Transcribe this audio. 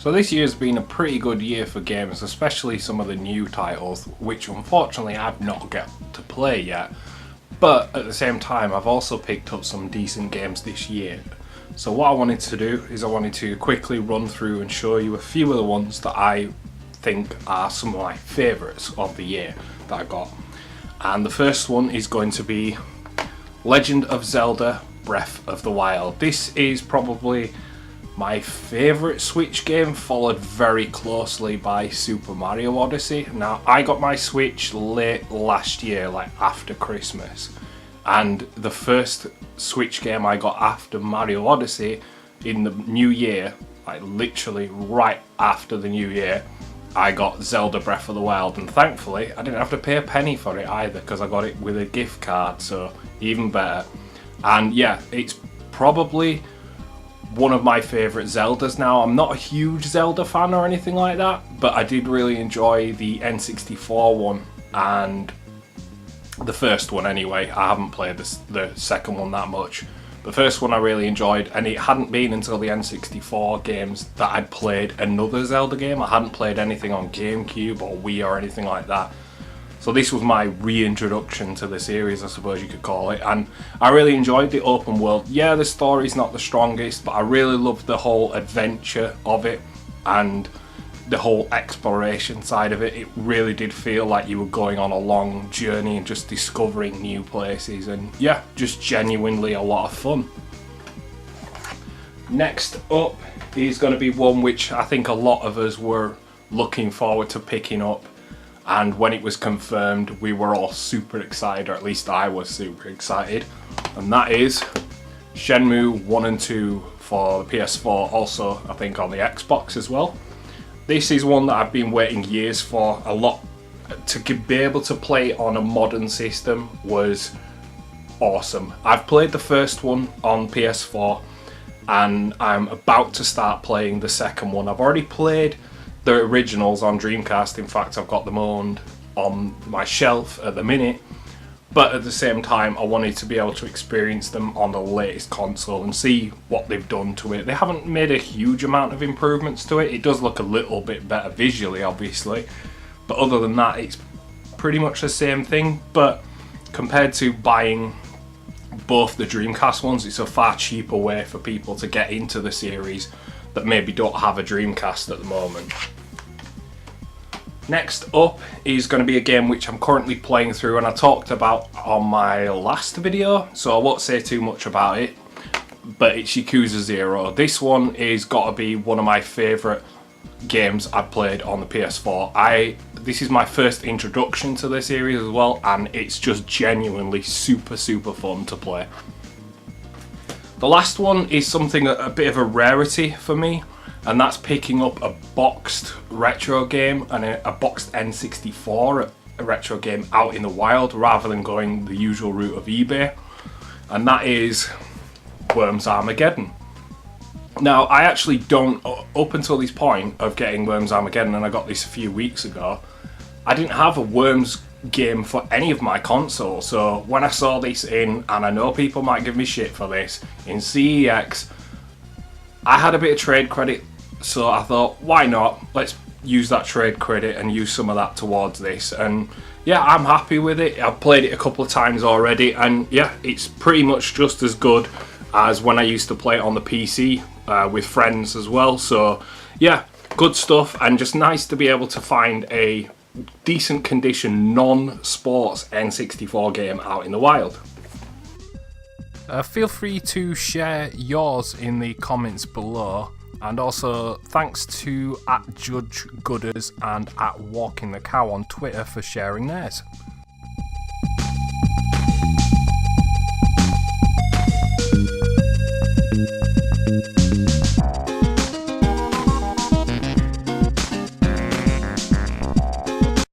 So this year's been a pretty good year for games, especially some of the new titles, which unfortunately I've not got to play yet. But at the same time, I've also picked up some decent games this year. So what I wanted to do is I wanted to quickly run through and show you a few of the ones that I think are some of my favourites of the year that I got. And the first one is going to be Legend of Zelda Breath of the Wild. This is probably my favourite Switch game, followed very closely by Super Mario Odyssey. Now, I got my Switch late last year, like after Christmas. And the first Switch game I got after Mario Odyssey in the new year, like literally right after the new year, I got Zelda Breath of the Wild. And thankfully, I didn't have to pay a penny for it either, because I got it with a gift card, so even better. And yeah, it's probably one of my favourite Zeldas now. I'm not a huge Zelda fan or anything like that, but I did really enjoy the N64 one and the first one anyway. I haven't played the second one that much. The first one I really enjoyed, and it hadn't been until the N64 games that I'd played another Zelda game. I hadn't played anything on GameCube or Wii or anything like that. So this was my reintroduction to the series, I suppose you could call it, and I really enjoyed the open world. Yeah, the story's not the strongest, but I really loved the whole adventure of it and the whole exploration side of it. It really did feel like you were going on a long journey and just discovering new places, and yeah, just genuinely a lot of fun. Next up is going to be one which I think a lot of us were looking forward to picking up. And when it was confirmed, we were all super excited, or at least I was super excited. And that is Shenmue 1 and 2 for the PS4, also I think on the Xbox as well. This is one that I've been waiting years for. A lot to be able to play on a modern system was awesome. I've played the first one on PS4 and I'm about to start playing the second one. I've already played the originals on Dreamcast. In fact, I've got them owned on my shelf at the minute, but at the same time I wanted to be able to experience them on the latest console and see what they've done to it. They haven't made a huge amount of improvements to it. It does look a little bit better visually, obviously, but other than that it's pretty much the same thing. But compared to buying both the Dreamcast ones, it's a far cheaper way for people to get into the series that maybe don't have a Dreamcast at the moment. Next up is going to be a game which I'm currently playing through and I talked about on my last video, so I won't say too much about it, but it's Yakuza 0. This one is got to be one of my favourite games I've played on the PS4. This is my first introduction to the series as well, and it's just genuinely super fun to play. The last one is something a bit of a rarity for me, and that's picking up a boxed retro game and a boxed N64 a retro game out in the wild rather than going the usual route of eBay, and that is Worms Armageddon. Now, I actually don't, up until this point of getting Worms Armageddon, and I got this a few weeks ago, I didn't have a Worms game for any of my consoles. So when I saw this in, and I know people might give me shit for this, in CEX, I had a bit of trade credit, so I thought, why not? Let's use that trade credit and use some of that towards this. And yeah, I'm happy with it. I've played it a couple of times already, and yeah, it's pretty much just as good as when I used to play it on the PC with friends as well. So yeah, good stuff, and just nice to be able to find a decent condition non-sports N64 game out in the wild. Feel free to share yours in the comments below, and also thanks to @JudgeGooders and @WalkingTheCow on Twitter for sharing theirs.